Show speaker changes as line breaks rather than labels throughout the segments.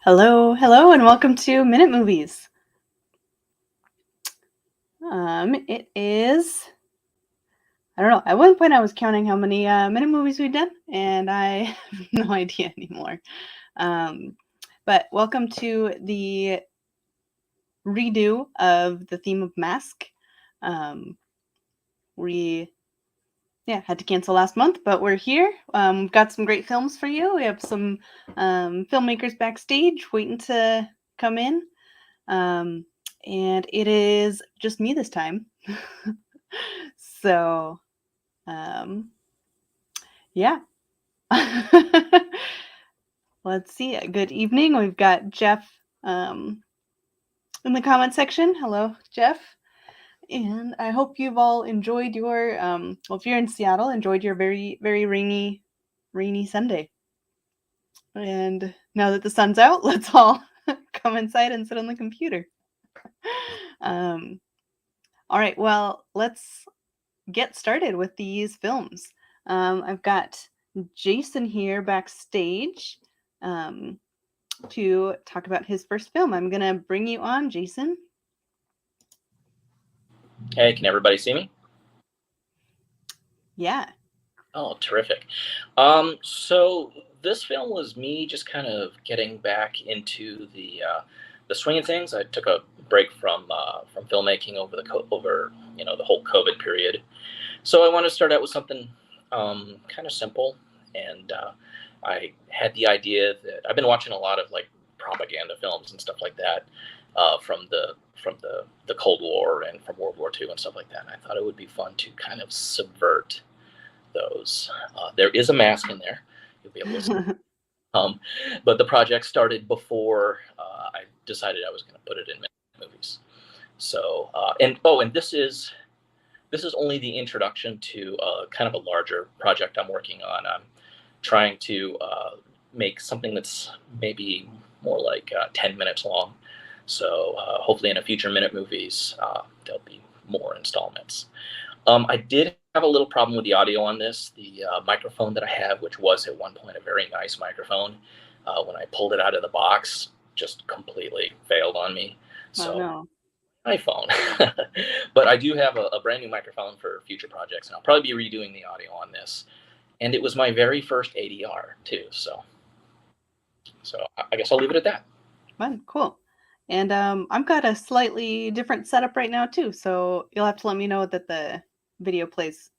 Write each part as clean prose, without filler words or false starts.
Hello, and welcome to Minute Movies. It is, I don't know, at one point I was counting how many Minute Movies we'd done, and I have no idea anymore. But welcome to the redo of the theme of Mask. We had to cancel last month, but we're here. We've got some great films for you. We have some filmmakers backstage waiting to come in. And it is just me this time. So, yeah. Let's see. Good evening. We've got Jeff in the comment section. Hello, Jeff. And I hope you've all enjoyed your, well, if you're in Seattle, enjoyed your very, very rainy Sunday. And now that the sun's out, let's all come inside and sit on the computer. All right, well, let's get started with these films. I've got Jason here backstage to talk about his first film. I'm going to bring you on, Jason.
Hey, can everybody see me?
Yeah.
Oh, terrific. So this film was me just kind of getting back into the swing of things. I took a break from filmmaking over the whole COVID period. So I wanted to start out with something kind of simple, and I had the idea that I've been watching a lot of like propaganda films and stuff like that from the Cold War and from World War II and stuff like that. And I thought it would be fun to kind of subvert those. There is a mask in there. You'll be able to see. But the project started before I decided I was going to put it in movies. So and this is only the introduction to kind of a larger project I'm working on. I'm trying to make something that's maybe more like 10 minutes long. So hopefully in a future Minute Movies, there'll be more installments. I did have a little problem with the audio on this. The microphone that I have, which was at one point a very nice microphone, when I pulled it out of the box, just completely failed on me. So
Oh, no.
iPhone. But I do have a brand new microphone for future projects, and I'll probably be redoing the audio on this. And it was my very first ADR too. So I guess I'll leave it at that.
Fun, cool. And I've got a slightly different setup right now too, so you'll have to let me know that the video plays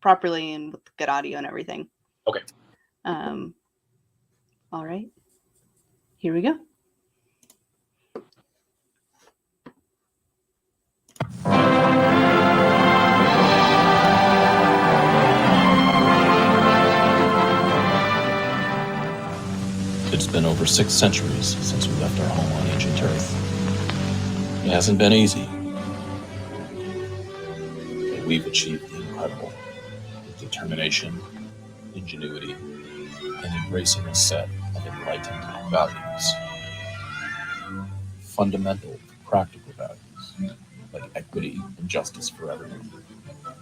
properly and with good audio and everything.
Okay.
All right. Here we go.
It's been over 6 centuries since we left our home on ancient Earth. It hasn't been easy, but we've achieved the incredible with determination, ingenuity, and embracing a set of enlightened values. Fundamental, practical values like equity and justice for everyone,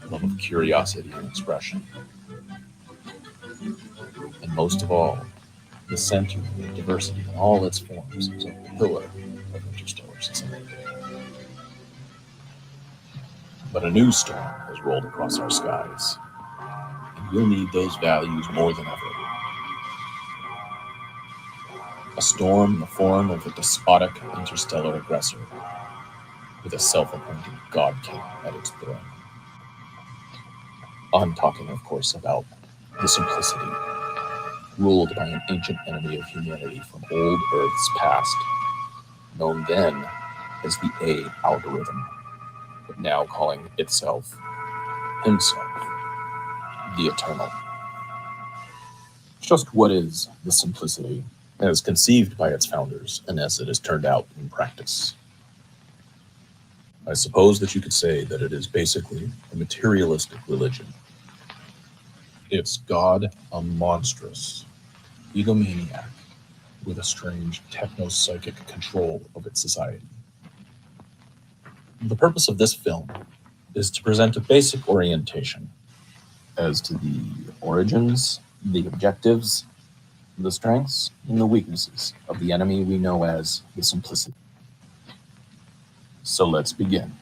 love of curiosity and expression, and most of all, the center of diversity in all its forms is a pillar of interstellar society. But a new storm has rolled across our skies, and we'll need those values more than ever. A storm in the form of a despotic interstellar aggressor with a self-appointed God King at its throne. I'm talking, of course, about the Simplicity, ruled by an ancient enemy of humanity from old Earth's past, known then as the A algorithm, but now calling itself, himself, the Eternal. Just what is the Simplicity, as conceived by its founders and as it has turned out in practice? I suppose that you could say that it is basically a materialistic religion. Its God, a monstrous egomaniac with a strange techno-psychic control of its society. The purpose of this film is to present a basic orientation as to the origins, the objectives, the strengths and the weaknesses of the enemy we know as the Simplicity. So let's begin.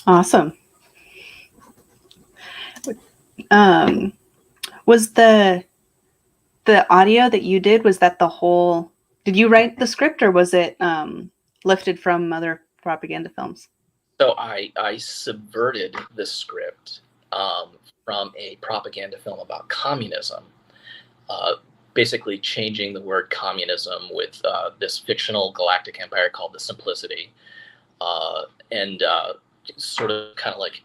Awesome. Was the audio that you did, was that the whole? Did you write the script, or was it lifted from other propaganda films?
So I subverted the script from a propaganda film about communism, basically changing the word communism with this fictional galactic empire called the Simplicity, and sort of kind of like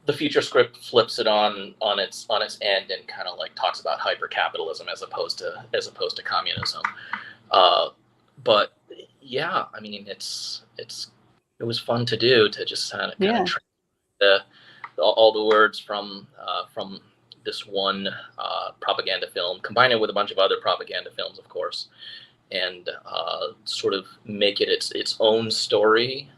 the future script flips it on its end and kind of like talks about hyper capitalism as opposed to communism. But yeah, I mean it was fun to do, to just kind of all the words from this one propaganda film, combine it with a bunch of other propaganda films, of course, and sort of make it its own story,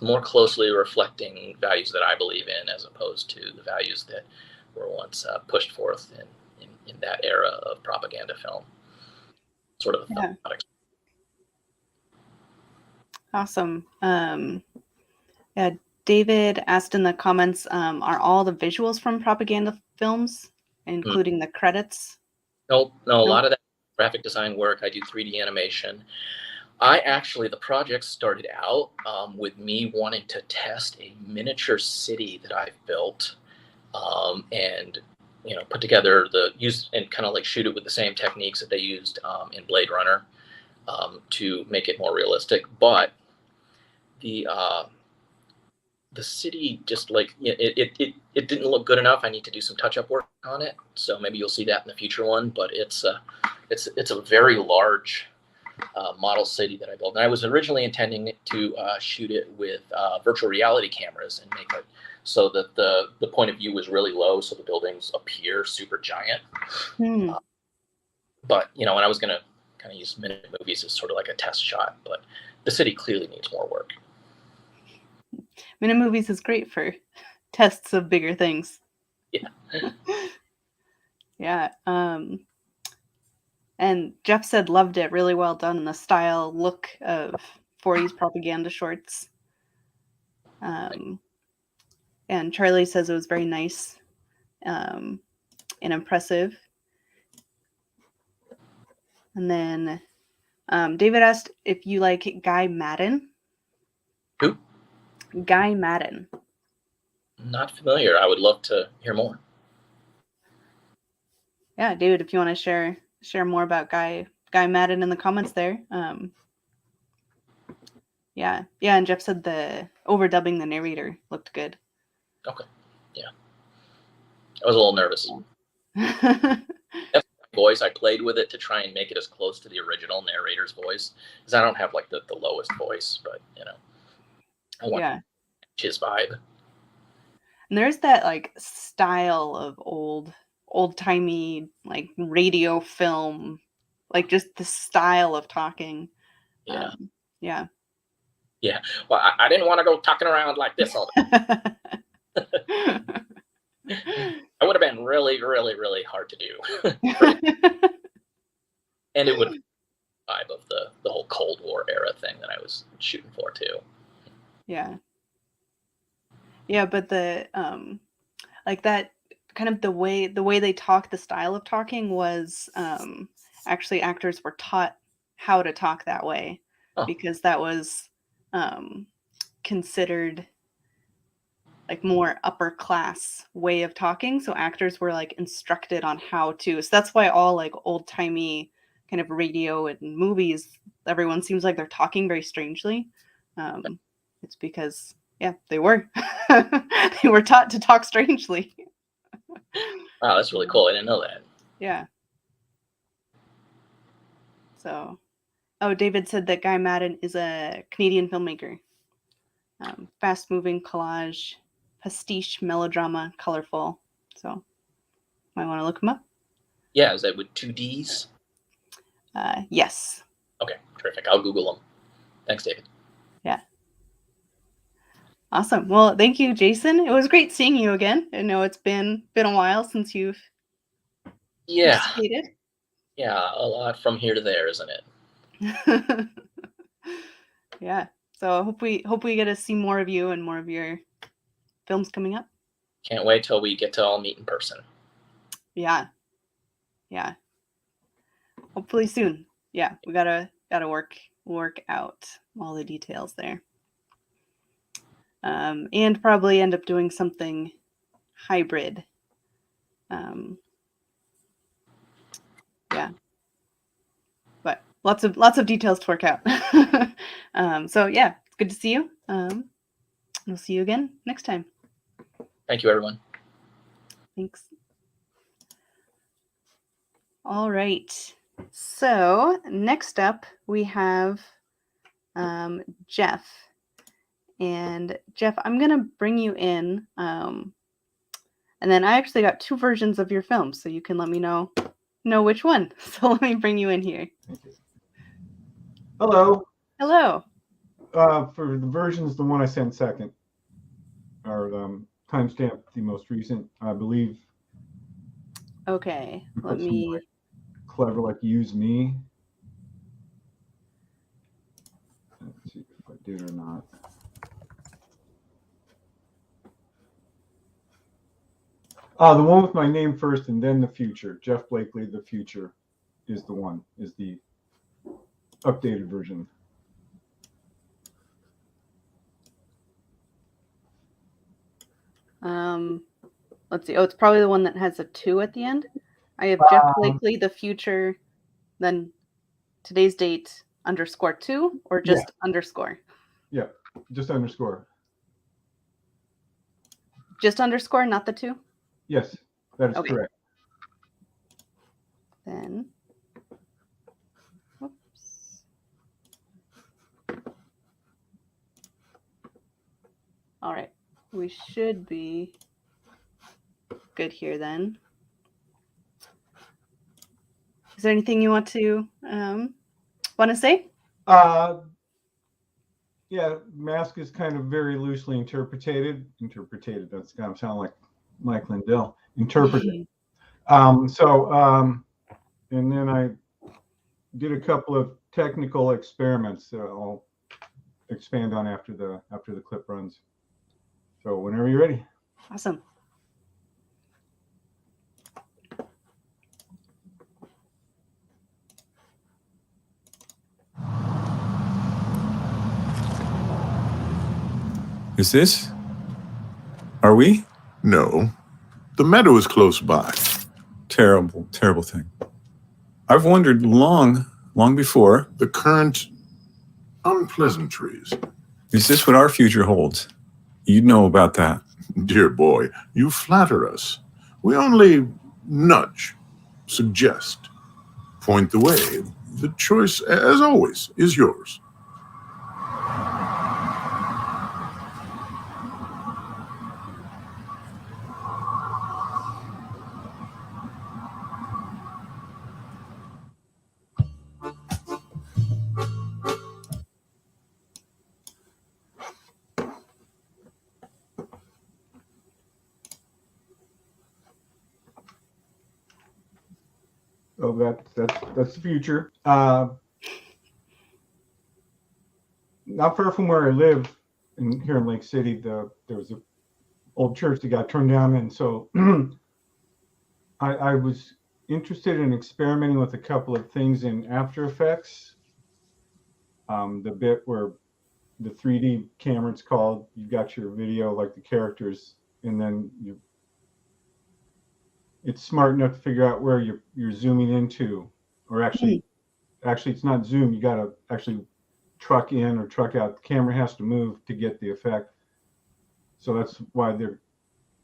more closely reflecting values that I believe in, as opposed to the values that were once pushed forth in that era of propaganda film. Sort of
Yeah. Awesome. Yeah, David asked in the comments, are all the visuals from propaganda films, including the credits?
No, a lot of that graphic design work. I do 3D animation. The project started out with me wanting to test a miniature city that I've built, and put together use and kind of like shoot it with the same techniques that they used in Blade Runner, to make it more realistic. But the city just like it didn't look good enough. I need to do some touch up work on it, so maybe you'll see that in the future one. But it's a very large model city that I built, and I was originally intending to shoot it with virtual reality cameras and make it so that the point of view was really low, so the buildings appear super giant. But and I was going to kind of use minute movies as sort of like a test shot, but the city clearly needs more work.
Minute movies is great for tests of bigger things.
Yeah.
Yeah. And Jeff said loved it. Really well done in the style look of 40s propaganda shorts. And Charlie says it was very nice and impressive. And then David asked if you like Guy Madden.
Who?
Guy Madden.
Not familiar. I would love to hear more.
Yeah, David, if you want to share more about Guy Madden in the comments there. Yeah, and Jeff said the overdubbing the narrator looked good.
Okay, yeah. I was a little nervous. That's my voice. I played with it to try and make it as close to the original narrator's voice, because I don't have like the lowest voice, but I want his vibe.
And there's that like style of old-timey like radio film, like just the style of talking.
Yeah.
Yeah.
Well, I didn't want to go talking around like this all the time. It would have been really, really, really hard to do. And it would have been the vibe of the whole Cold War era thing that I was shooting for too.
Yeah. Yeah, but the like that kind of the way they talk, the style of talking was actually actors were taught how to talk that way, because that was considered like more upper class way of talking. So actors were like instructed on how to. So that's why all like old timey kind of radio and movies, everyone seems like they're talking very strangely. It's because they were they were taught to talk strangely.
Wow, that's really cool. I didn't know that.
Yeah. So, oh, David said that Guy Madden is a Canadian filmmaker. Fast-moving collage, pastiche melodrama, colorful. So, might want to look him up.
Yeah, is that with 2 Ds?
Yes.
Okay, terrific. I'll Google them. Thanks, David.
Yeah. Awesome. Well, thank you, Jason. It was great seeing you again. I know it's been a while since you've participated.
Yeah, a lot from here to there, isn't it?
Yeah. So hope we get to see more of you and more of your films coming up.
Can't wait till we get to all meet in person.
Yeah. Yeah. Hopefully soon. Yeah, we gotta work out all the details there. And probably end up doing something hybrid. Yeah. But lots of details to work out. So yeah, it's good to see you. We'll see you again next time.
Thank you, everyone.
Thanks. All right. So next up we have Jeff. And Jeff, I'm gonna bring you in. And then I actually got 2 versions of your film, so you can let me know which one. So let me bring you in here.
Thank you. Hello.
Hello.
For the versions, the one I sent second, or timestamp the most recent, I believe.
Okay. Let me.
Clever, like use me. Let's see if I did or not. The one with my name first and then the future. Jeff Blakely, the future, is the one. Is the updated version.
Let's see. Oh, it's probably the one that has a 2 at the end. I have Jeff Blakely, the future, then today's date _2, or just underscore.
Yeah, just underscore.
Just underscore, not the 2.
Yes, that is correct.
Then, whoops. All right, we should be good here then. Is there anything you want to say?
Yeah, mask is kind of very loosely interpreted. That's kind of sound like Mike Lindell. Interpreted. And then I did a couple of technical experiments that I'll expand on after the clip runs. So whenever you're ready.
Awesome.
Is this? Are we?
No. The meadow is close by.
Terrible, terrible thing. I've wondered long before.
The current unpleasantries.
Is this what our future holds? You'd know about that.
Dear boy, you flatter us. We only nudge, suggest, point the way. The choice, as always, is yours.
Oh, that's the future. Not far from where I live, here in Lake City, there was an old church that got torn down, and so I was interested in experimenting with a couple of things in After Effects. The bit where the 3D camera, it's called, you've got your video, like the characters, and then it's smart enough to figure out where you're zooming into, or actually it's not zoom. You got to actually truck in or truck out. The camera has to move to get the effect. So that's why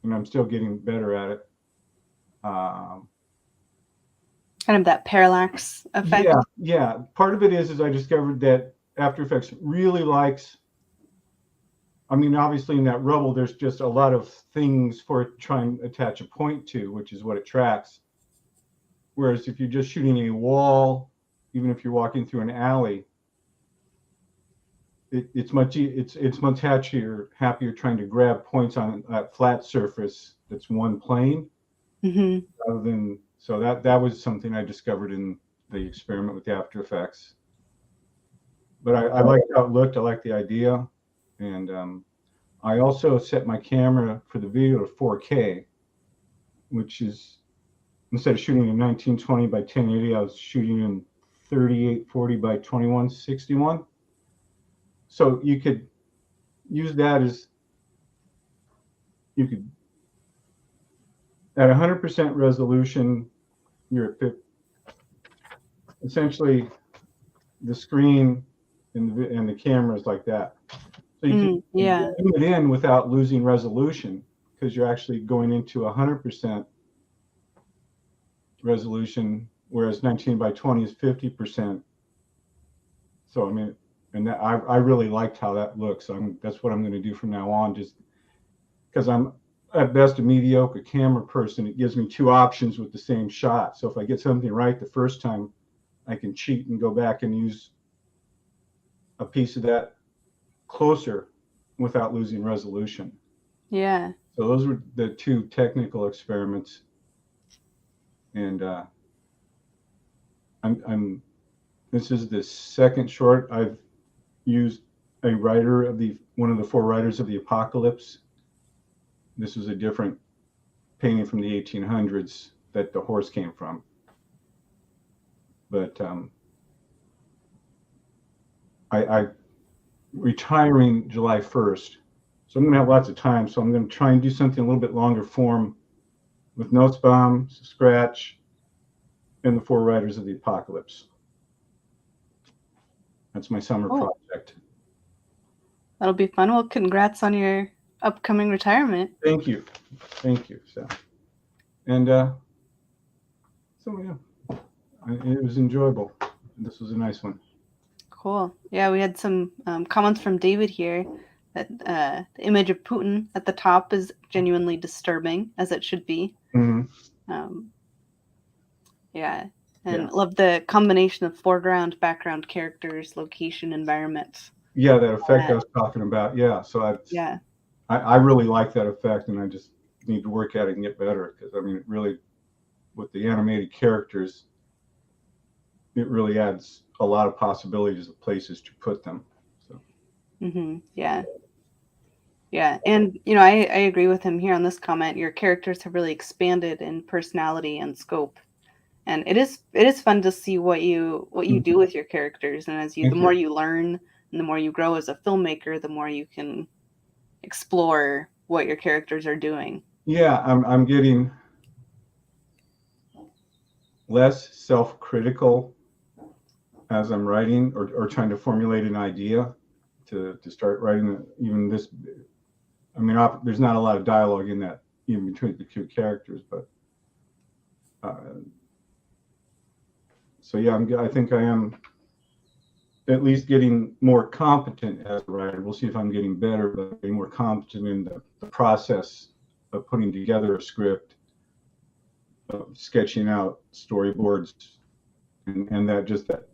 I'm still getting better at it.
Kind of that parallax effect.
Yeah. Part of it is I discovered that After Effects really likes. I mean, obviously in that rubble, there's just a lot of things for it to try and attach a point to, which is what it tracks. Whereas if you're just shooting a wall, even if you're walking through an alley, it's much happier trying to grab points on that flat surface that's one plane, rather than. So that was something I discovered in the experiment with the After Effects. But I liked how it looked. I liked the idea, and I also set my camera for the video to 4K, which is, instead of shooting in 1920 by 1080, I was shooting in 3840 by 2161. So you could use that as, you could, at 100% resolution, you're at essentially the screen and the camera is like that. So you can zoom it in without losing resolution, because you're actually going into 100% resolution, whereas 19 by 20 is 50%. So I mean, and that, I really liked how that looks. That's what I'm going to do from now on, just because I'm at best a mediocre camera person. It gives me two options with the same shot. So if I get something right the first time, I can cheat and go back and use a piece of that closer without losing resolution.
Yeah.
So those were the two technical experiments, and this is the second short I've used a writer of one of the four writers of the Apocalypse. This was a different painting from the 1800s that the horse came from, but I retiring July 1st, so I'm going to have lots of time. So I'm going to try and do something a little bit longer form with Nussbaum, Scratch, and the four writers of the Apocalypse. That's my summer project.
That'll be fun. Well, congrats on your upcoming retirement.
Thank you. So, and so yeah, it was enjoyable. This was a nice one.
Cool. Yeah, we had some comments from David here that the image of Putin at the top is genuinely disturbing, as it should be. Yeah, and love the combination of foreground, background characters, location, environments.
Yeah, that effect I was talking about. Yeah, so I really like that effect, and I just need to work at it and get better, because I mean, it really, with the animated characters, it really adds a lot of possibilities of places to put them. So.
Yeah, and you know, I agree with him here on this comment. Your characters have really expanded in personality and scope, and it is fun to see what you do with your characters. And the more you learn and the more you grow as a filmmaker, the more you can explore what your characters are doing.
Yeah, I'm getting less self-critical as I'm writing or trying to formulate an idea to start writing even this. I mean, there's not a lot of dialogue in that, even between the two characters, but so yeah, I think I am at least getting more competent as a writer. We'll see if I'm getting better, but getting more competent in the process of putting together a script, sketching out storyboards, and that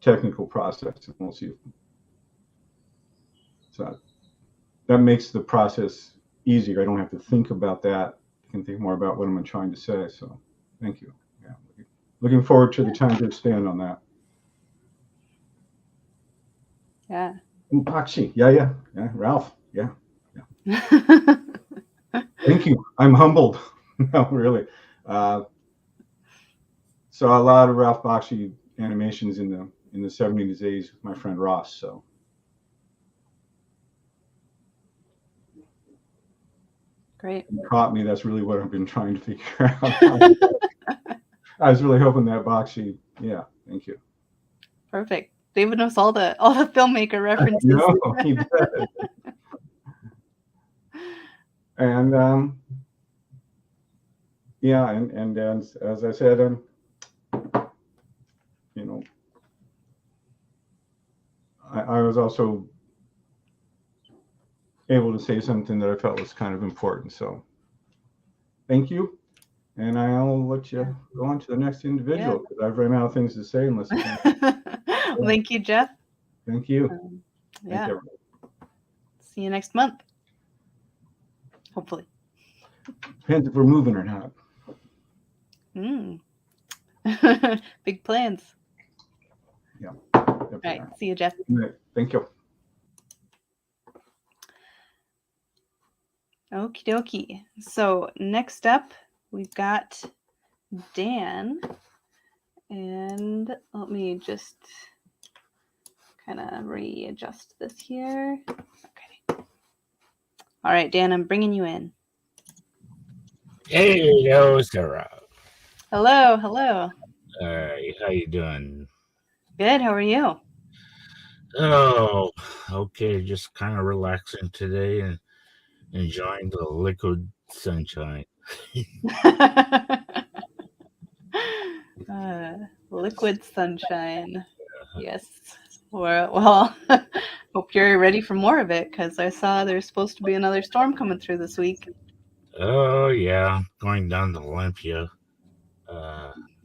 technical process. And we'll see. So that makes the process easier. I don't have to think about that. I can think more about what I'm trying to say. So thank you. Yeah, looking forward to the time to expand on that.
Yeah.
Bakshi. Yeah. Ralph. Yeah. Thank you. I'm humbled. No, really. Saw a lot of Ralph Bakshi animations in the 70s, 80s with my friend Ross. So.
Great.
You caught me. That's really what I've been trying to figure out. I was really hoping that Bakshi. Yeah. Thank you.
Perfect. David knows all the filmmaker references.
No, he does. And yeah, and as I said, I was also able to say something that I felt was kind of important. So thank you. And I'll let you go on to the next individual because I've run out of things to say unless you can.
Well, thank you, Jeff.
Thank you.
Yeah.
Thank you.
See you next month. Hopefully.
Depends if we're moving or not.
Big plans.
Yeah.
All right. See you, Jeff.
Thank you.
Okie dokie. So next up, we've got Dan. And let me just kind of readjust this here. Okay. All right, Dan, I'm bringing you in.
Hello, Sarah.
Hello, hello.
How you doing?
Good. How are you?
Oh, okay. Just kind of relaxing today and enjoying the liquid sunshine.
Liquid sunshine. Yes. Well, hope you're ready for more of it because I saw there's supposed to be another storm coming through this week.
Oh, yeah. Going down to Olympia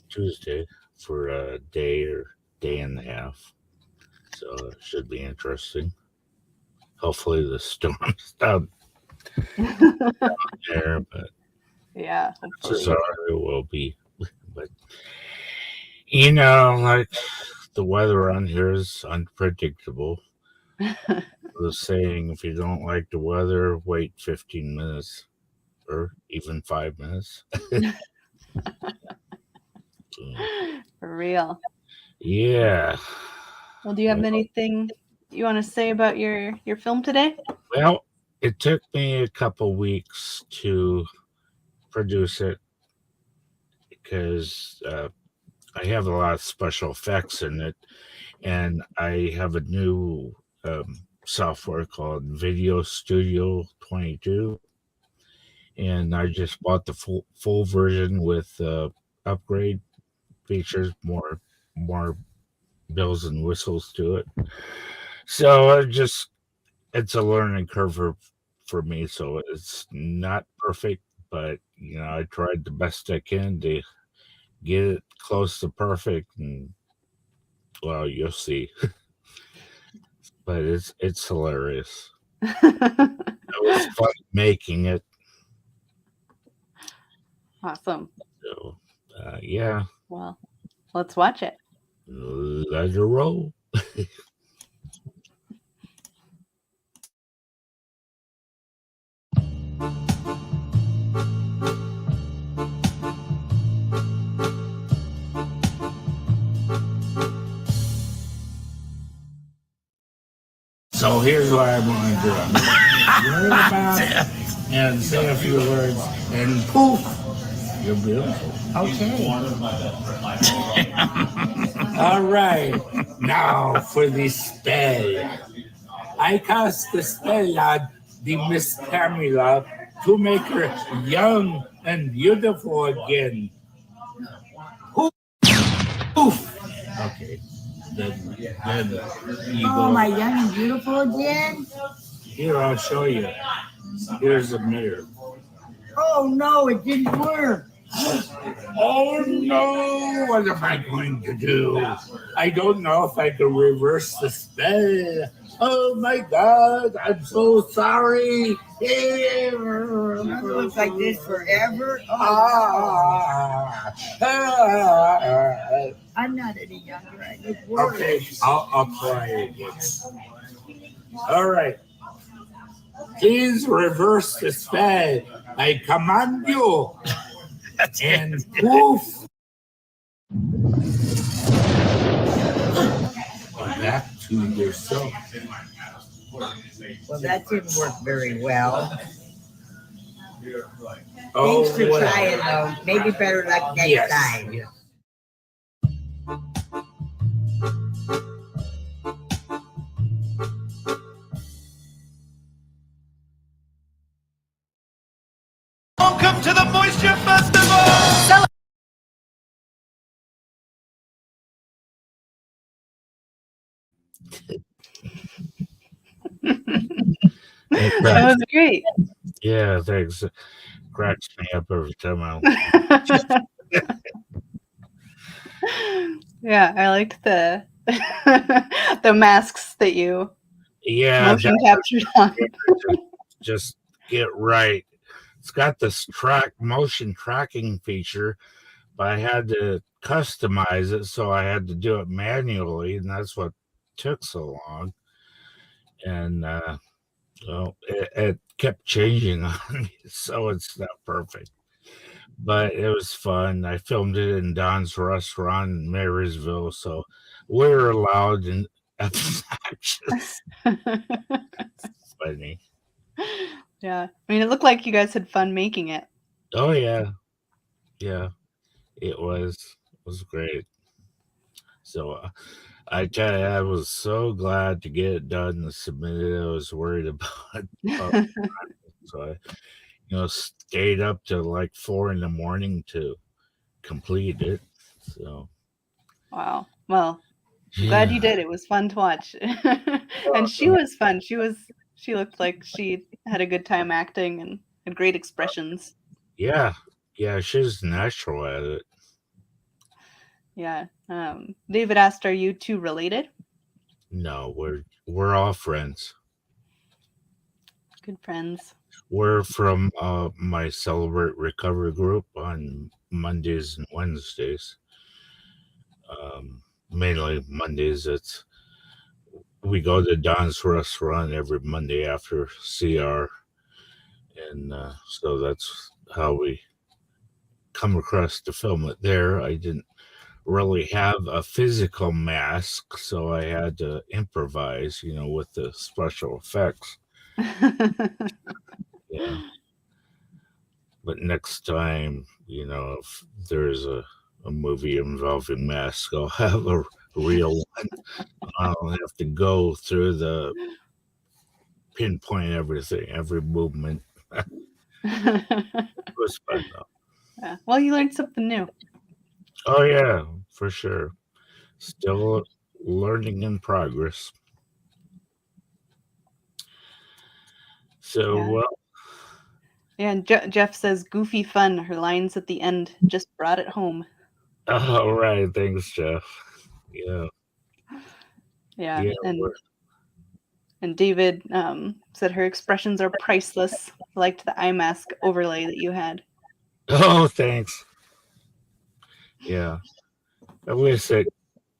Tuesday for a day or day and a half. So it should be interesting. Hopefully the storm stopped there, but
Yeah, hopefully.
sorry it will be. But, you know, like the weather around here is unpredictable. The saying, if you don't like the weather, wait 15 minutes or even 5 minutes.
For real.
Yeah.
Well, do you have anything you want to say about your film today?
Well, it took me a couple weeks to produce it because I have a lot of special effects in it, and I have a new software called Video Studio 22, and I just bought the full version with upgrade features, more bells and whistles to it. So it's a learning curve for me. So it's not perfect, but you know, I tried the best I can to get it close to perfect, and well, you'll see. But it's hilarious. It was fun making it.
Awesome.
So yeah.
Well, let's watch it.
Let it roll. So here's what I want to do. Learn about and say a few words, and poof, you're beautiful. Okay. All right. Now for the spell. I cast the spell on the Miss Camila to make her young and beautiful again. Poof. Okay. Then you go.
Am I young and beautiful again?
Here, I'll show you. Here's a mirror.
Oh no, it didn't work.
Oh no, what am I going to do? I don't know if I can reverse the spell. Oh my God, I'm so sorry.
It looks like this forever. I'm not any younger. I look worse.
Okay, I'll try again. All right. Please reverse the spell. I command you. And poof. Back to yourself.
Well, that didn't work very well.
Oh,
Thanks for
well.
trying, though. Maybe better luck next time.
Yes.
Welcome to the Moisture Festival!
That was great.
Yeah, thanks. It cracks me up every time I.
Yeah, I liked the the masks that you
Yeah,
motion captured on.
just get right. It's got this motion tracking feature, but I had to customize it, so I had to do it manually, and that's what took so long. And well, it kept changing on me, so it's not perfect. But it was fun. I filmed it in Don's restaurant in Marysville, so we're allowed and obnoxious. Funny.
Yeah, I mean, it looked like you guys had fun making it.
Oh yeah, yeah. It was great. So I tell you, I was so glad to get it done and submitted. I was worried about so I, stayed up till like 4 a.m. to complete it. So
Wow. Well, I'm
yeah.
glad you did. It was fun to watch. And she was fun. She looked like she had a good time acting and had great expressions.
Yeah, she's natural at it.
Yeah. David asked, "Are you two related?"
No, we're all friends.
Good friends.
We're from my Celebrate Recovery group on Mondays and Wednesdays. Mainly Mondays. We go to Don's restaurant every Monday after CR, and so that's how we come across to film it there. I didn't really have a physical mask, so I had to improvise, with the special effects. Yeah. But next time, if there's a movie involving masks, I'll have a real one. I don't have to go through the pinpoint everything, every movement. It was fun though.
Yeah. Well, you learned something new.
Oh yeah, for sure. Still learning in progress. So,
Yeah. Yeah, and Jeff says, "Goofy fun. Her lines at the end just brought it home."
all right, thanks, Jeff. Yeah.
Yeah, and David said her expressions are priceless. Liked the eye mask overlay that you had.
Oh, thanks. Yeah, at least it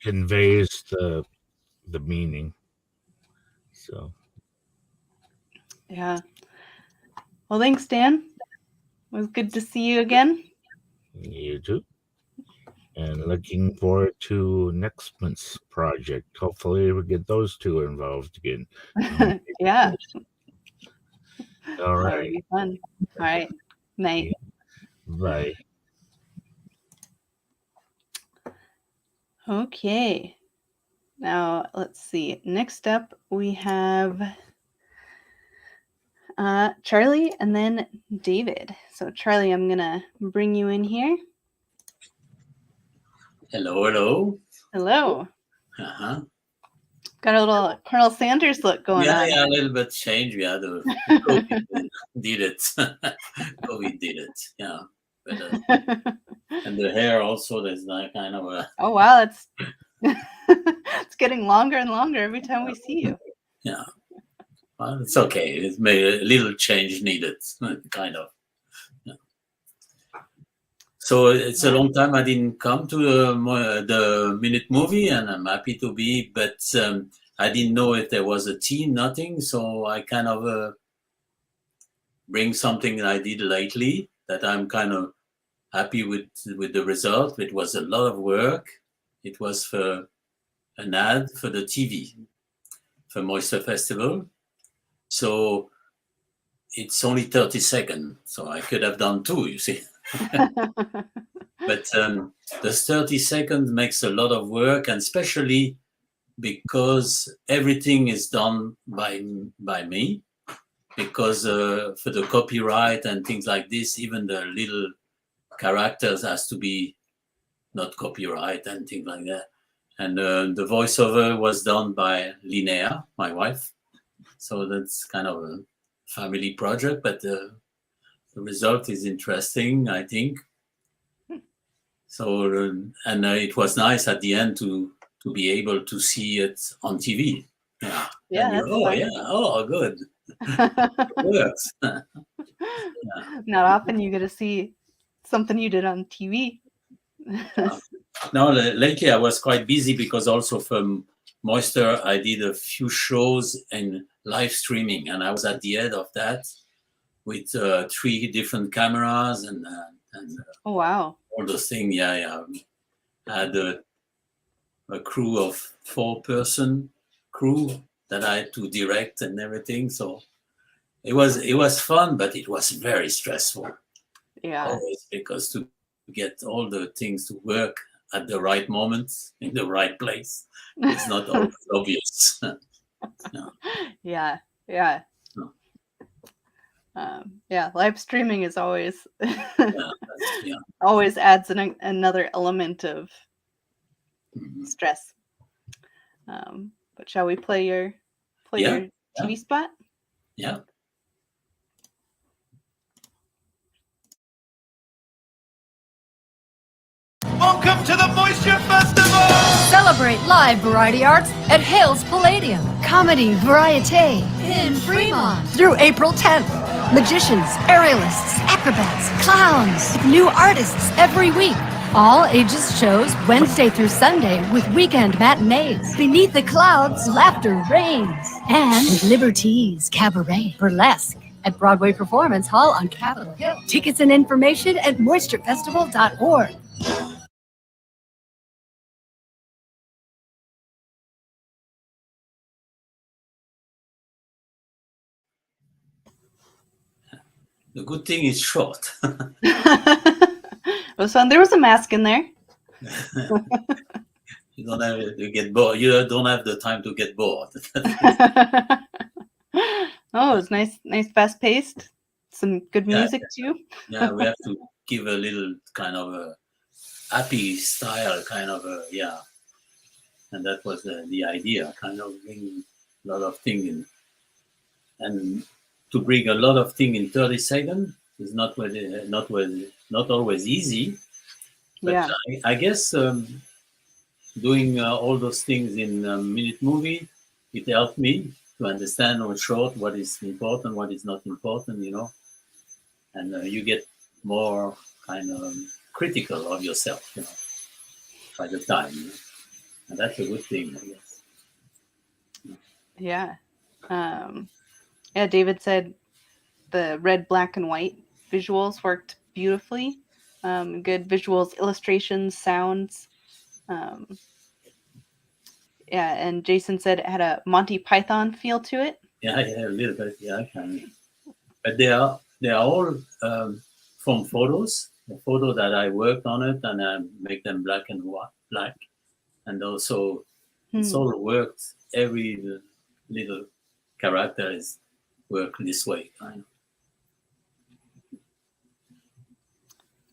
conveys the meaning. So
Yeah. Well, thanks, Dan. It was good to see you again.
you too. And looking forward to next month's project. Hopefully, we get those two involved again.
Yeah.
All
That
right.
would be fun. All right. Night.
Bye.
Okay. Now, let's see. Next up, we have Charlie and then David. So, Charlie, I'm going to bring you in here.
Hello, hello.
Hello.
Uh-huh.
Got a little Colonel Sanders look going on.
Yeah, a little bit change. Yeah, the COVID did it. COVID did it. Yeah. But, and the hair also, there's that kind of a...
Oh, wow. It's it's getting longer and longer every time we see you.
Yeah. Well, it's okay. It's made a little change needed, kind of. Yeah. So it's a long time I didn't come to the Minute Movie, and I'm happy to be, but I didn't know if there was a team, nothing. So I kind of bring something that I did lately that I'm kind of happy with the result. It was a lot of work. It was for an ad for the TV, for Moisture Festival. So it's only 30 seconds. So I could have done 2, you see. But this 30 seconds makes a lot of work, and especially because everything is done by me, because for the copyright and things like this, even the little characters has to be not copyright and things like that. And the voiceover was done by Linnea, my wife. So that's kind of a family project, but the result is interesting, I think. So, and it was nice at the end to be able to see it on TV. Yeah.
Yeah,
And
that's
oh
fun.
yeah, oh good, it works.
Not often you get to see something you did on TV.
Now lately I was quite busy because also from Moisture I did a few shows and live streaming, and I was at the head of that with 3 different cameras and
Oh wow.
all those things. Yeah. I had a crew of 4-person crew that I had to direct and everything. So it was fun, but it was very stressful.
Yeah.
Always, because to get all the things to work at the right moment in the right place, it's not always obvious.
Yeah. Yeah.
No.
Yeah, live streaming is always
Yeah.
always adds another element of stress. But shall we play your TV spot?
Yeah.
Welcome to the Moisture Festival!
Celebrate live variety arts at Hales Palladium. Comedy Variete in Fremont through April 10th. Magicians, aerialists, acrobats, clowns, new artists every week. All ages shows Wednesday through Sunday with weekend matinees. Beneath the clouds, laughter reigns. And Liberty's Cabaret Burlesque at Broadway Performance Hall on Capitol Hill. Tickets and information at moisturefestival.org.
The good thing is short.
It was fun. There was a mask in there.
You don't have to get bored. You don't have the time to get bored.
Oh, it was nice, fast paced. Some good music too.
Yeah, we have to give a little kind of a happy style, kind of a and that was the idea, kind of bring a lot of things in, and to bring a lot of things in 30 seconds is not always easy. But
yeah,
I guess doing all those things in a minute movie, it helped me to understand on short what is important, what is not important, and you get more kind of critical of yourself, by the time, and that's a good thing, I guess.
Yeah. Yeah, David said the red, black, and white visuals worked beautifully. Good visuals, illustrations, sounds. Yeah, and Jason said it had a Monty Python feel to it.
Yeah, a little bit. Yeah, I can. But they are all from photos. The photo that I worked on it, and I make them black and black, and also it's all worked. Every little character is worked this way, kind of.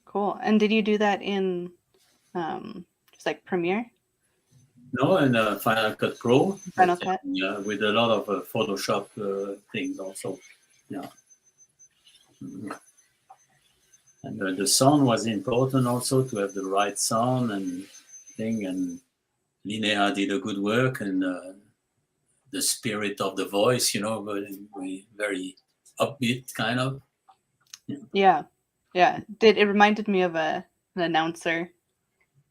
Cool. And did you do that in just like Premiere?
No, and Final Cut Pro.
Final Cut.
Yeah, with a lot of Photoshop things also. Yeah. Mm-hmm. And the sound was important also, to have the right sound and thing. And Linnea did a good work, and the spirit of the voice, very upbeat kind of.
Yeah. It reminded me of an announcer.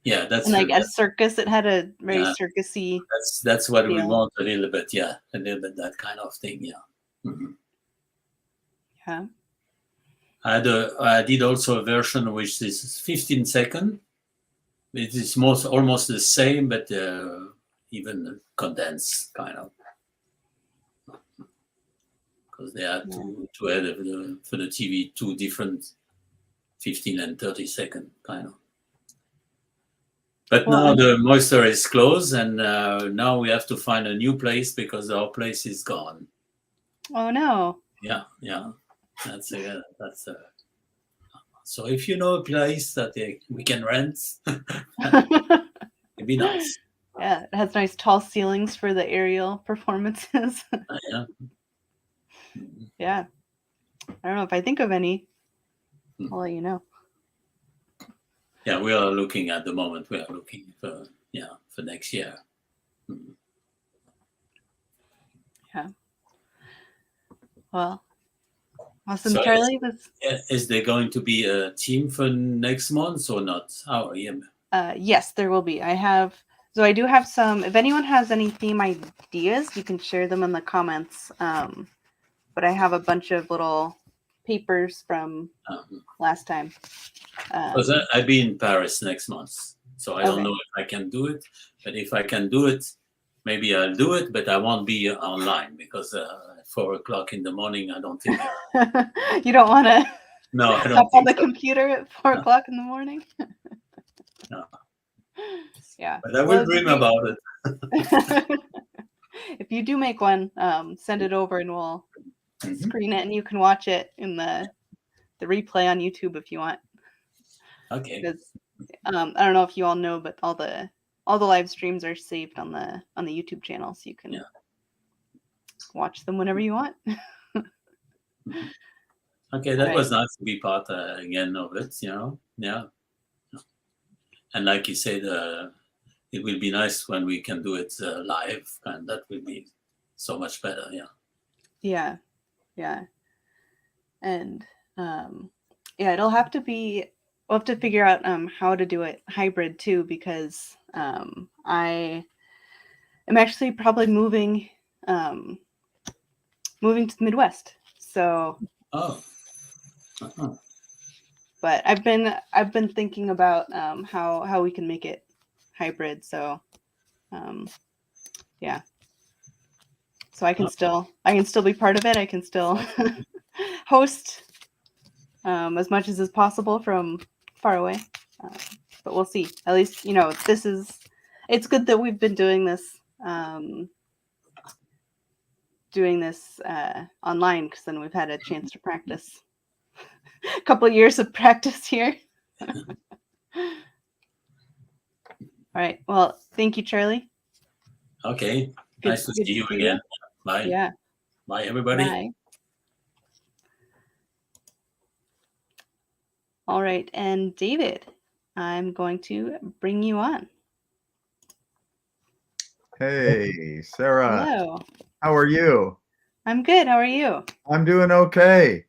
Yeah, that's
and like a circus. It had a very circusy.
That's what we want a little bit. Yeah, a little bit that kind of thing. Yeah. Mm-hmm.
Yeah.
I did also a version which is 15 seconds. It is almost the same, but even condensed kind of, because they had to add for the TV 2 different 15 and 30 second kind of. But now the Moisture is closed, and now we have to find a new place because our place is gone.
Oh no!
Yeah. That's so if you know a place that we can rent, it'd be nice.
Yeah, it has nice tall ceilings for the aerial performances.
Yeah.
Yeah. I don't know if I think of any. I'll let you know.
Yeah, we are looking at the moment. We are looking for next year.
Yeah. Well, awesome.
So
Charlie was.
is there going to be a team for next month or not?
Yes, there will be. I do have some. If anyone has any theme ideas, you can share them in the comments. But I have a bunch of little papers from last time.
Because I'll be in Paris next month, so I don't know if I can do it. But if I can do it, maybe I'll do it. But I won't be online because at 4 o'clock in the morning, I don't think.
You don't want to.
No, I don't.
Hop on the computer at 4 o'clock in the morning.
No.
Yeah.
But I will dream about it.
If you do make one, send it over and we'll screen it, and you can watch it in the replay on YouTube if you want.
Okay.
Because I don't know if you all know, but all the live streams are saved on the YouTube channel, so you can watch them whenever you want.
Okay, that was nice to be part again of it. Yeah. And like you said, it will be nice when we can do it live, and that will be so much better. Yeah.
Yeah. And it'll have to be. We'll have to figure out how to do it hybrid too, because I am actually probably moving to the Midwest. So.
Oh.
But I've been thinking about how we can make it hybrid. So, yeah. So I can still be part of it. I can still host as much as is possible from far away. But we'll see. At least it's good that we've been doing this online, because then we've had a chance to practice. A couple of years of practice here. All right. Well, thank you, Charlie.
Okay. Nice to see you again. Bye.
Yeah.
Bye, everybody.
Bye. All right. And David, I'm going to bring you on.
Hey, Sarah.
Hello.
How are you?
I'm good. How are you?
I'm doing okay.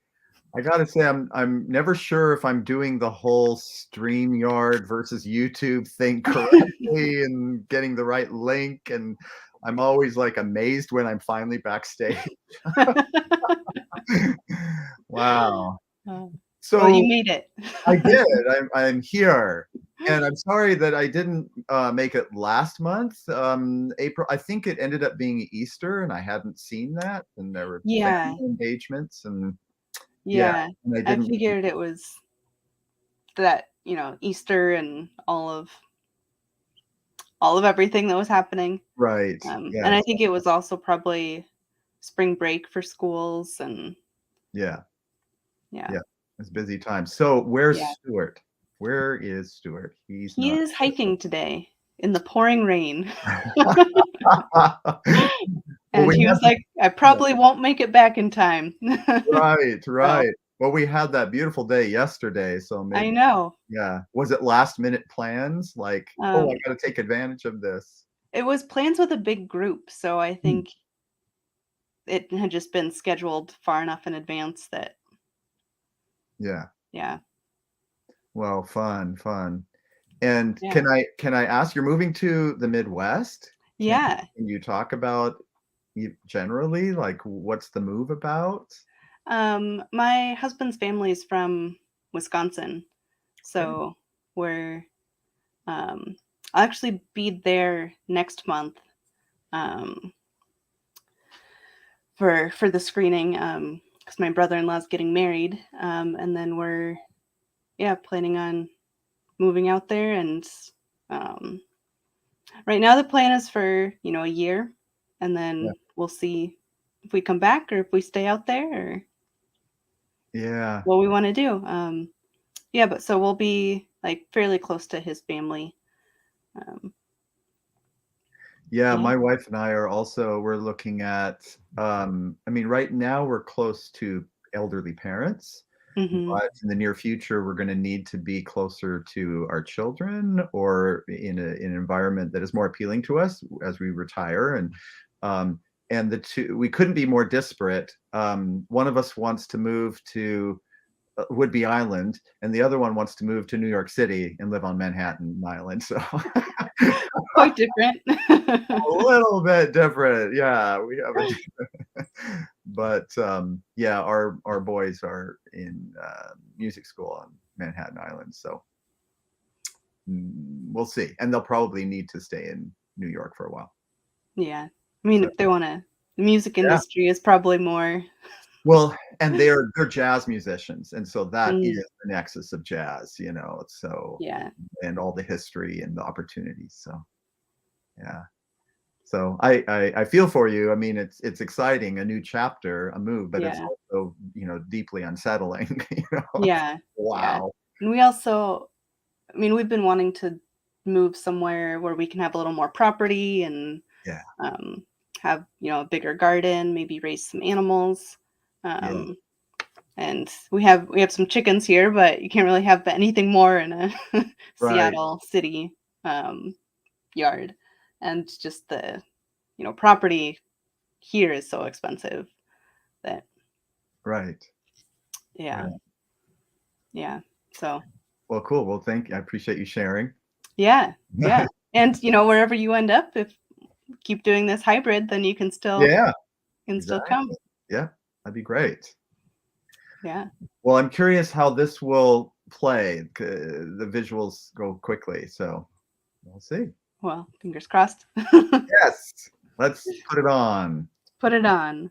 I gotta say, I'm never sure if I'm doing the whole StreamYard versus YouTube thing correctly and getting the right link, and I'm always like amazed when I'm finally backstage. Wow. So
well, you made it.
I did. I'm here, and I'm sorry that I didn't make it last month. April. I think it ended up being Easter, and I hadn't seen that, and there were engagements and.
Yeah, I figured it was that, Easter and all of everything that was happening.
Right.
And I think it was also probably spring break for schools and
yeah. It's busy time. So where's Stuart? Where is Stuart? He
is hiking today in the pouring rain. And he was like, I probably won't make it back in time.
Right. Well, we had that beautiful day yesterday, so maybe.
I know.
Yeah. Was it last minute plans? Like, I got to take advantage of this.
It was plans with a big group, so I think it had just been scheduled far enough in advance that.
Yeah.
Yeah.
Well, fun. And can I ask? You're moving to the Midwest?
Yeah.
Can you talk about generally, like, what's the move about?
My husband's family is from Wisconsin, so we're I'll actually be there next month for the screening, because my brother-in-law's getting married, and then we're planning on moving out there, and right now the plan is for a year, and then we'll see if we come back or if we stay out there or what we want to do. But so we'll be like fairly close to his family.
Yeah,
Yeah.
my wife and I are also, we're looking at, I mean, right now we're close to elderly parents,
Hmm.
but in the near future, we're going to need to be closer to our children or in an environment that is more appealing to us as we retire. Um, and the two, we couldn't be more disparate. One of us wants to move to Whidbey Island, and the other one wants to move to New York City and live on Manhattan Island. So
Quite different.
a little bit different. Yeah, we have a different, but yeah, our boys are in music school on Manhattan Island, so we'll see. And they'll probably need to stay in New York for a while.
Yeah. I mean,
So,
if they want to, the music
yeah.
industry is probably more.
Well, and they're jazz musicians, and so that
Mm,
is the nexus of jazz, you know. So
yeah.
and all the history and the opportunities. So yeah. So I feel for you. I mean, it's exciting, a new chapter, a move, but it's
Yeah.
also, you know, deeply unsettling. You know,
Yeah. Yeah.
wow.
And we also, I mean, we've been wanting to move somewhere where we can have a little more property and
Yeah,
um, have, a bigger garden, maybe raise some animals.
yeah,
Um, and we have some chickens here, but you can't really have anything more in a
right,
Seattle city um, yard. And just the, property here is so expensive that,
right,
yeah,
right.
yeah. So,
Well, cool. Well, thank you. I appreciate you sharing.
yeah, yeah. And, wherever you end up, if you keep doing this hybrid, then you can still
Yeah,
come.
exactly. Yeah, that'd be great.
Yeah.
Well, I'm curious how this will play. The visuals go quickly, so we'll see.
Well, fingers crossed.
Yes, let's put it on.
Put it on.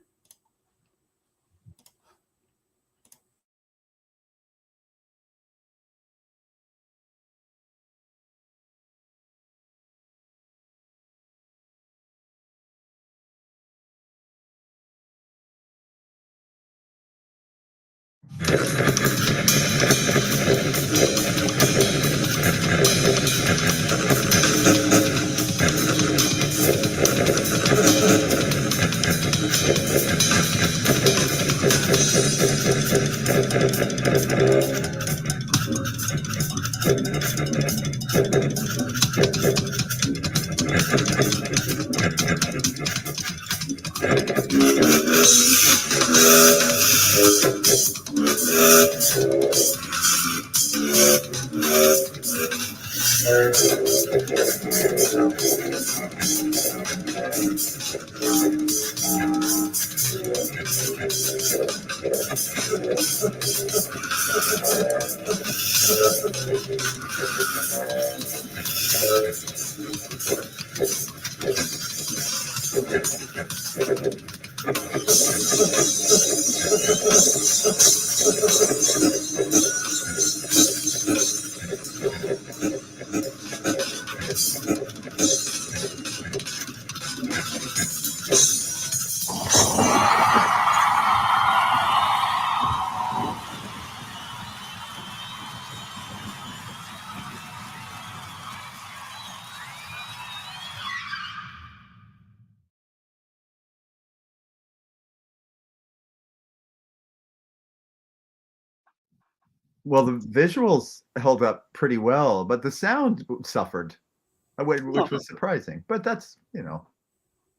Well, the visuals held up pretty well, but the sound suffered, which
Oh,
was surprising. But that's, you know,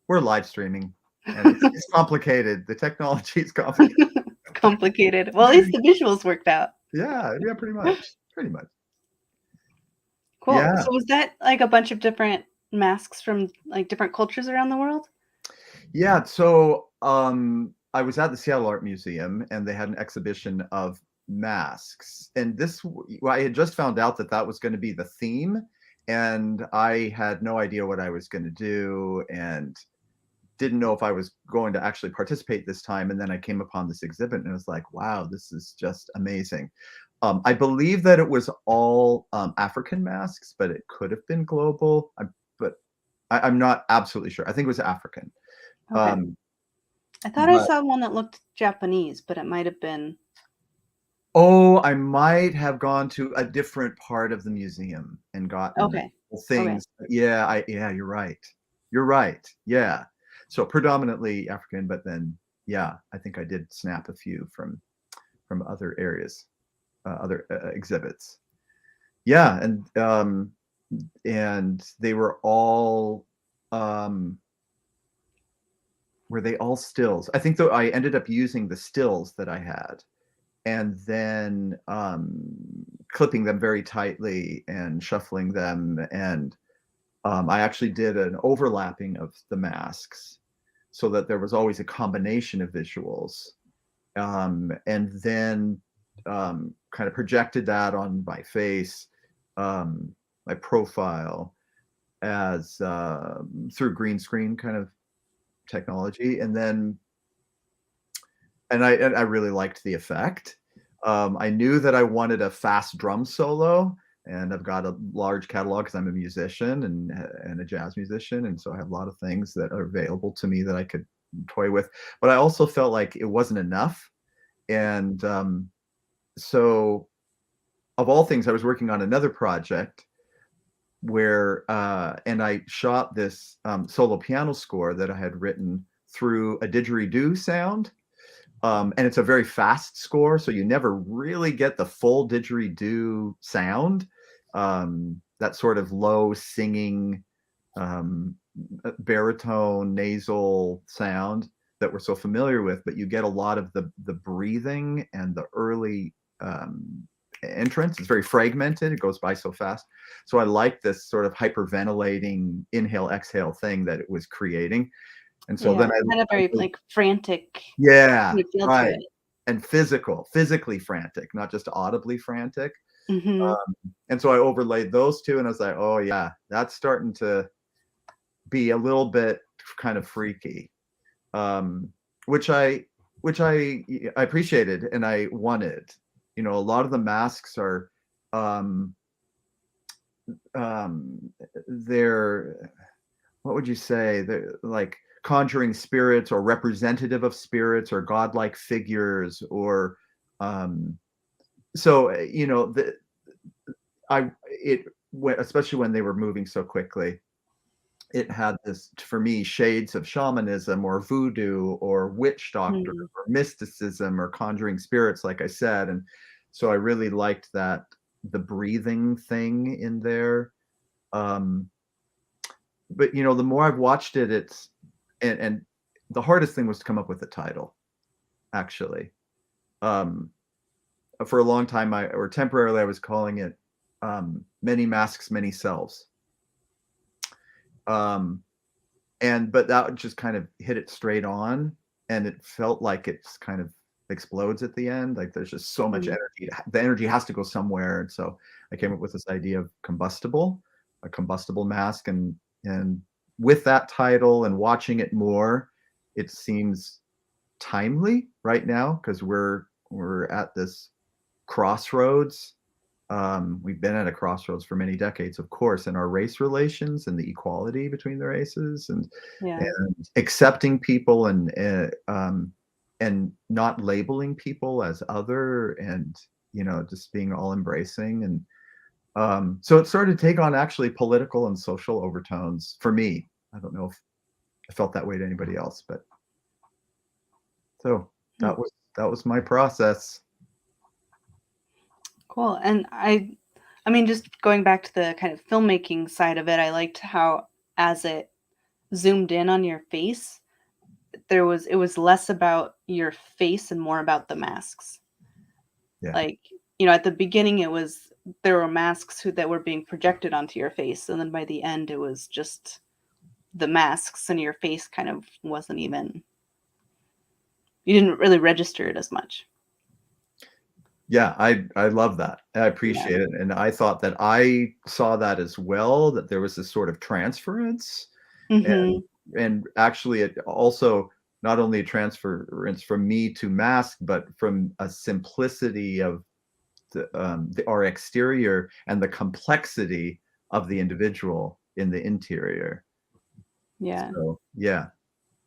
we're live streaming, and it's complicated. The technology is complicated.
complicated. Well, at least the visuals worked out.
Yeah, yeah, pretty much, pretty much.
Cool.
Yeah,
So was that like a bunch of different masks from like different cultures around the world?
yeah. So, I was at the Seattle Art Museum, and they had an exhibition of masks, and well, I had just found out that that was going to be the theme, and I had no idea what I was going to do, and didn't know if I was going to actually participate this time. And then I came upon this exhibit and it was like, wow, this is just amazing. I believe that it was all African masks, but it could have been global. But I'm not absolutely sure. I think it was African.
Okay. I thought I
But
saw one that looked Japanese, but it might have been.
oh, I might have gone to a different part of the museum and gotten
Okay. Okay.
things. Yeah, yeah, you're right. You're right. Yeah. So predominantly African, but then yeah, I think I did snap a few from other areas, other exhibits. Yeah, and they were all were they all stills? I think though I ended up using the stills that I had and then clipping them very tightly and shuffling them. And I actually did an overlapping of the masks so that there was always a combination of visuals. And then kind of projected that on my face, my profile as through green screen kind of technology. And then and I really liked the effect. I knew that I wanted a fast drum solo, and I've got a large catalog because I'm a musician and a jazz musician, and so I have a lot of things that are available to me that I could toy with. But I also felt like it wasn't enough, and so of all things, I was working on another project where and I shot this solo piano score that I had written through a didgeridoo sound. And it's a very fast score, so you never really get the full didgeridoo sound. That sort of low singing, baritone, nasal sound that we're so familiar with, but you get a lot of the breathing and the early entrance. It's very fragmented. It goes by so fast. So I like this sort of hyperventilating inhale, exhale thing that it was creating. And so then I
had a very like frantic
yeah,
feel to
right.
it.
And physically frantic, not just audibly frantic.
Mhm.
And so I overlaid those two and I was like, oh yeah, that's starting to be a little bit kind of freaky. Which I appreciated and I wanted. You know, a lot of the masks are they're what would you say? They're like conjuring spirits or representative of spirits or godlike figures or so you know especially when they were moving so quickly, it had this for me shades of shamanism or voodoo or witch doctor or mysticism or conjuring spirits, like I said. And so I really liked that the breathing thing in there. But you know, the more I've watched it, it's and the hardest thing was to come up with a title, actually. For a long time, or temporarily, I was calling it "Many Masks, Many Selves." But that just kind of hit it straight on, and it felt like it's kind of explodes at the end. Like there's just so much energy. The energy has to go somewhere, and so I came up with this idea of a combustible mask, and with that title and watching it more, it seems timely right now because we're at this crossroads. We've been at a crossroads for many decades, of course, in our race relations and the equality between the races, and accepting people and not labeling people as other, and you know, just being all embracing. And so it started to take on actually political and social overtones for me. I don't know if I felt that way to anybody else, but so that was my process.
Cool. And I mean, just going back to the kind of filmmaking side of it, I liked how as it zoomed in on your face, it was less about your face and more about the masks.
Yeah.
Like, you know, at the beginning there were masks that were being projected onto your face, and then by the end it was just the masks, and your face kind of wasn't even, you didn't really register it as much.
Yeah, I love that. I appreciate it. And I thought that I saw that as well, that there was this sort of transference. And actually it also not only a transference from me to mask, but from a simplicity of our exterior and the complexity of the individual in the interior.
Yeah.
So, yeah.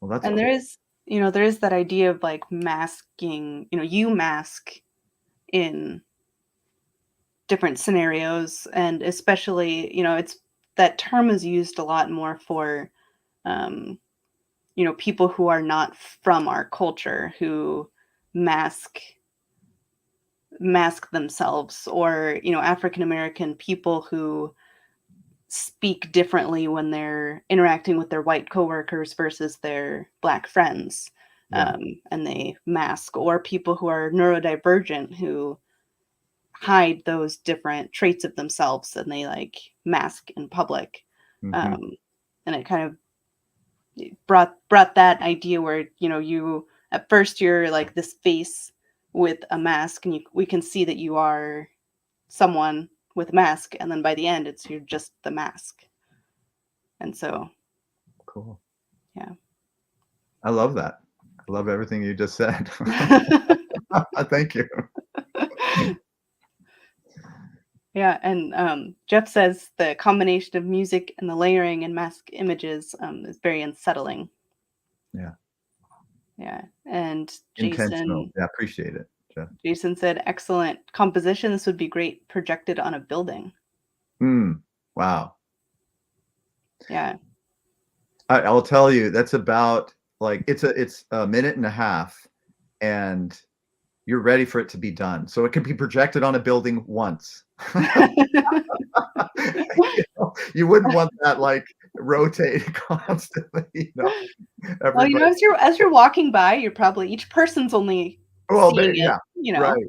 Well, that's
And
cool.
there is that idea of like masking, you know, you mask in different scenarios, and especially, you know, it's that term is used a lot more for people who are not from our culture who mask themselves, or African American people who speak differently when they're interacting with their white coworkers versus their Black friends.
Yeah.
And they mask, or people who are neurodivergent who hide those different traits of themselves and they like mask in public.
Mhm.
And it kind of brought that idea where you at first you're like this face with a mask, and we can see that you are someone with a mask, and then by the end you're just the mask. And so
Cool.
Yeah.
I love that. I love everything you just said. Thank you.
Yeah, and Jeff says the combination of music and the layering and mask images is very unsettling.
Yeah.
Yeah, and
Intentional. Yeah, appreciate it, Jeff.
Jason said, excellent composition. This would be great projected on a building.
Wow.
Yeah.
I'll tell you, that's about like it's a minute and a half, and you're ready for it to be done. So it can be projected on a building once. You wouldn't want that like rotating constantly.
Well, as you're walking by, you're probably each person's only seeing
yeah,
it,
right.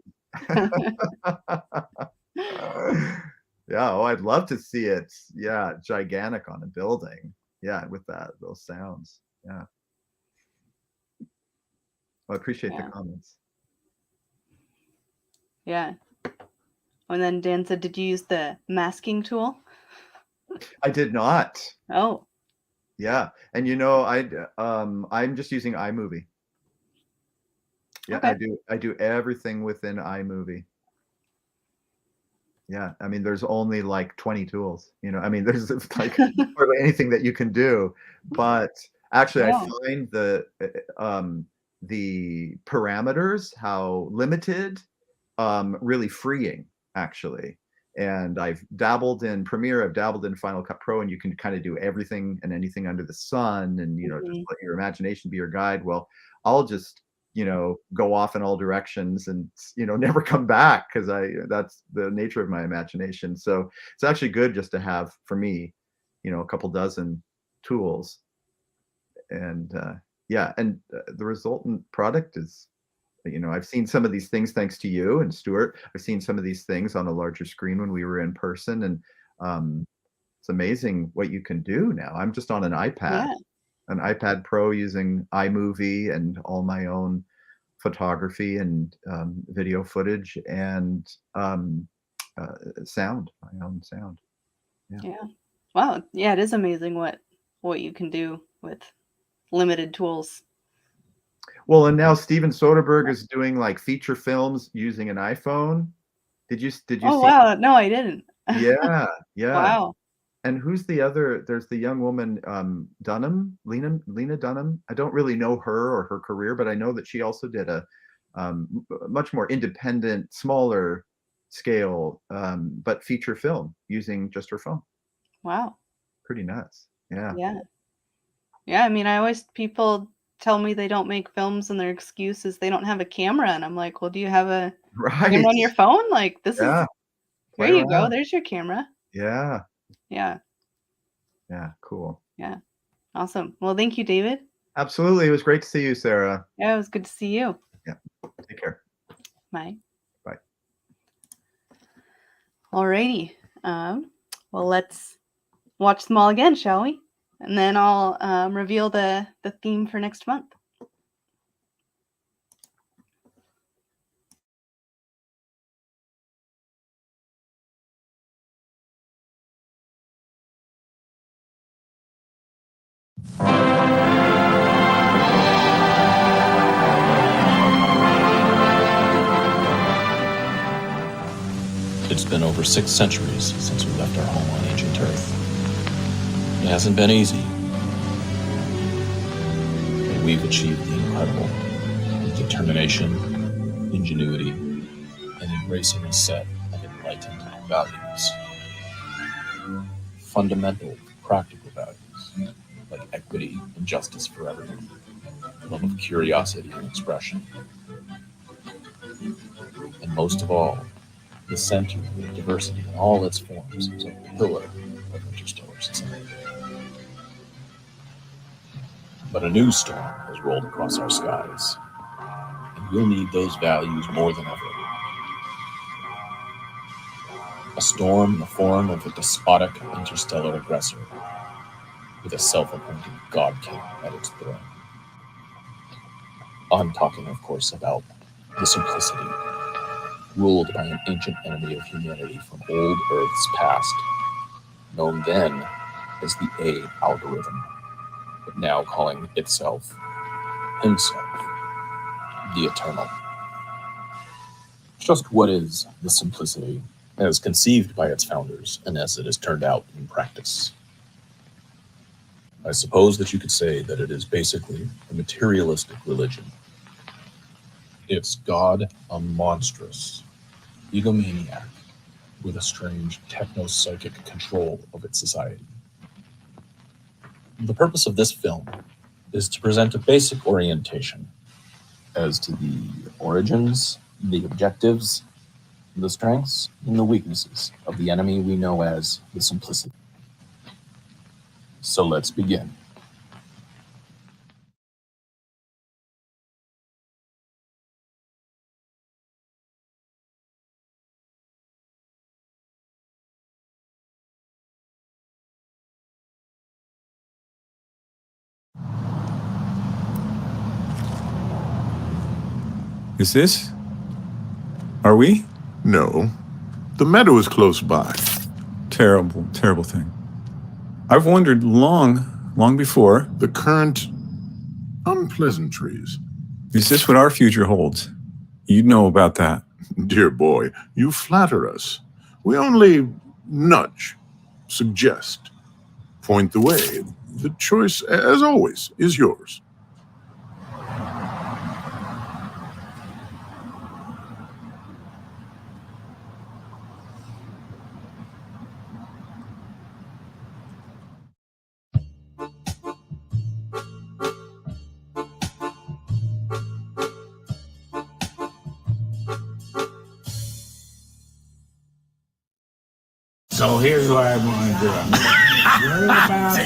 Yeah, I'd love to see it. Yeah, gigantic on a building. Yeah, with those sounds. Yeah. Well, I appreciate the comments.
Yeah. And then Dan said, did you use the masking tool?
I did not.
Oh.
Yeah, and I'm just using iMovie. Yeah,
okay.
I do everything within iMovie. Yeah, I mean, there's only like 20 tools. There's like hardly anything that you can do. But actually, I find the parameters, how limited, really freeing, actually. And I've dabbled in Premiere, I've dabbled in Final Cut Pro, and you can kind of do everything and anything under the sun, and just let your imagination be your guide. Well, I'll just go off in all directions and never come back, because that's the nature of my imagination. So it's actually good just to have, for me, a couple dozen tools. And the resultant product is, I've seen some of these things thanks to you and Stuart. I've seen some of these things on a larger screen when we were in person, and it's amazing what you can do now. I'm just on an iPad. An iPad Pro using iMovie and all my own photography and video footage and sound, my own sound.
Yeah. Wow. Yeah, it is amazing what you can do with limited tools.
Well, and now Steven Soderbergh is doing like feature films using an iPhone. Did you see?
Oh, wow. No, I didn't.
Yeah.
Wow.
And who's the other? There's the young woman, Dunham, Lena Dunham. I don't really know her or her career, but I know that she also did a much more independent, smaller scale, but feature film using just her phone.
Wow.
Pretty nuts. Yeah.
Yeah. I mean, people tell me they don't make films, and their excuse is they don't have a camera. And I'm like, well, do you have a camera on your phone? Like, this is, there you go. There's your camera.
Yeah.
Yeah.
Yeah. Cool.
Yeah. Awesome. Well, thank you, David.
Absolutely. It was great to see you, Sarah.
Yeah, it was good to see you.
Yeah. Take care.
Bye.
Bye.
Alrighty. Well, let's watch them all again, shall we? And then I'll reveal the theme for next month.
It's been over 6 centuries since we left our home on ancient Earth. It hasn't been easy, but we've achieved the incredible with determination, ingenuity, and embracing a set of enlightened values. Fundamental, practical values, like equity and justice for everyone, love of curiosity and expression, and most of all, the center of diversity in all its forms is a pillar of interstellar society. But a new storm has rolled across our skies, and we'll need those values more than ever. A storm in the form of a despotic interstellar aggressor with a self-appointed God King at its throne. I'm talking, of course, about the Simplicity, ruled by an ancient enemy of humanity from old Earth's past, known then as the A algorithm, but now calling itself, himself, the Eternal. Just what is the Simplicity, as conceived by its founders and as it has turned out in practice? I suppose that you could say that it is basically a materialistic religion. Its God, a monstrous egomaniac with a strange techno-psychic control of its society. The purpose of this film is to present a basic orientation as to the origins, the objectives, the strengths, and the weaknesses of the enemy we know as the Simplicity. So let's begin.
Is this? Are we?
No, the meadow is close by.
Terrible, terrible thing. I've wondered long before.
The current unpleasantries.
Is this what our future holds? You'd know about that.
Dear boy, you flatter us. We only nudge, suggest, point the way. The choice, as always, is yours.
So here's what I'm going to do. I'm going to worry about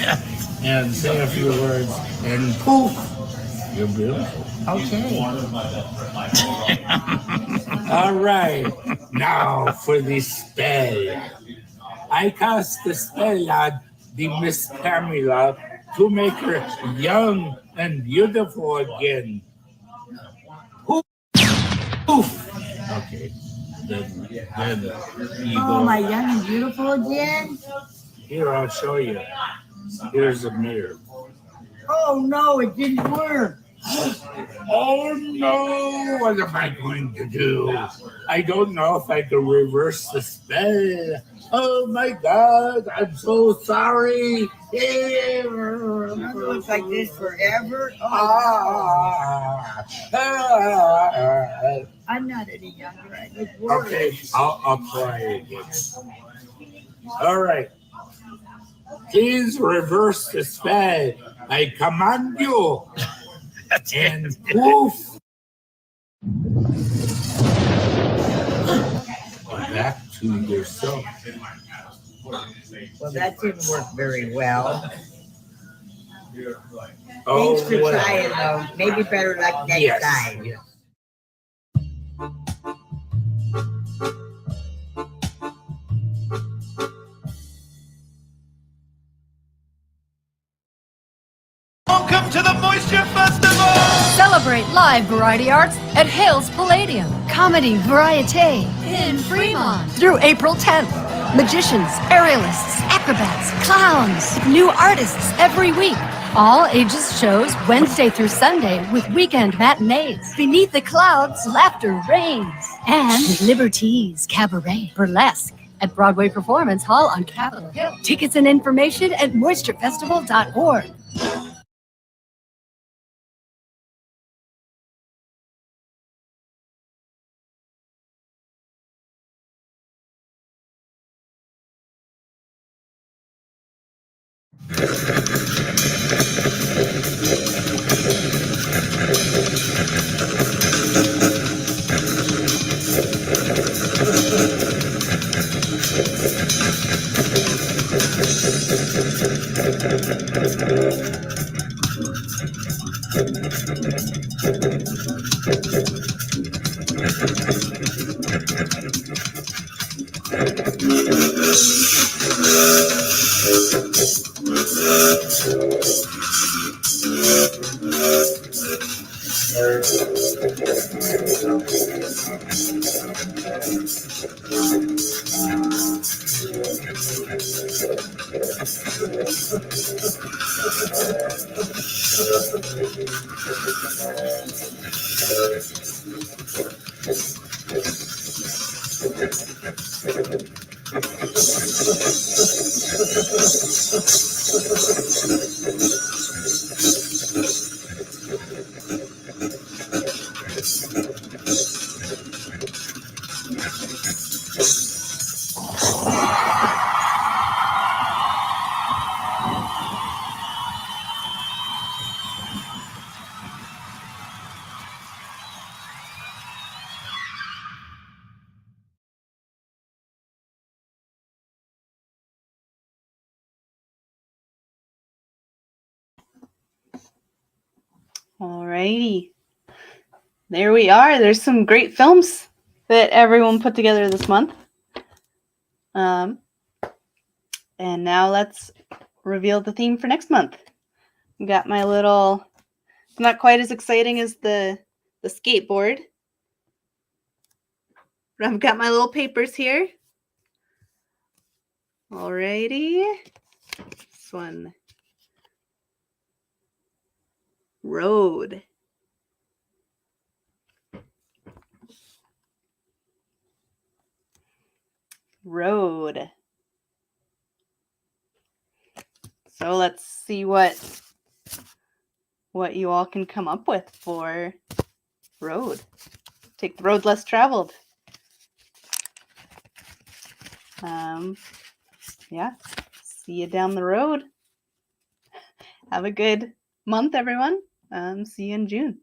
and say a few words, and poof, you're beautiful. Okay. All right. Now for the spell. I cast the spell on the Miss Camila to make her young and beautiful again. Poof. Poof. Okay. Then you
Oh,
go.
my young and beautiful again?
Here, I'll show you. Here's a mirror.
Oh, no, it didn't work.
Oh no, what am I going to do? I don't know if I can reverse the spell. Oh my God, I'm so sorry.
It looks like this forever. I'm not any younger. I look worse.
Okay, I'll try again. All right. Please reverse the spell. I command you. And poof. Back to yourself.
Well, that didn't work very well.
Oh,
Thanks for
well.
trying, though. Maybe better luck next time.
Yes.
Welcome to the Moisture Festival!
Celebrate live variety arts at Hales Palladium. Comedy Variete in Fremont through April 10th. Magicians, aerialists, acrobats, clowns, new artists every week. All ages shows Wednesday through Sunday with weekend matinees. Beneath the clouds, laughter reigns. And Liberty's Cabaret Burlesque at Broadway Performance Hall on Capitol Hill. Tickets and information at moisturefestival.org.
Alrighty. There we are. There's some great films that everyone put together this month. And now let's reveal the theme for next month. Got my little, it's not quite as exciting as the skateboard, but I've got my little papers here. Alrighty. This one. Road. Road. So let's see what you all can come up with for road. Take the road less traveled. Yeah. See you down the road. Have a good month, everyone. See you in June.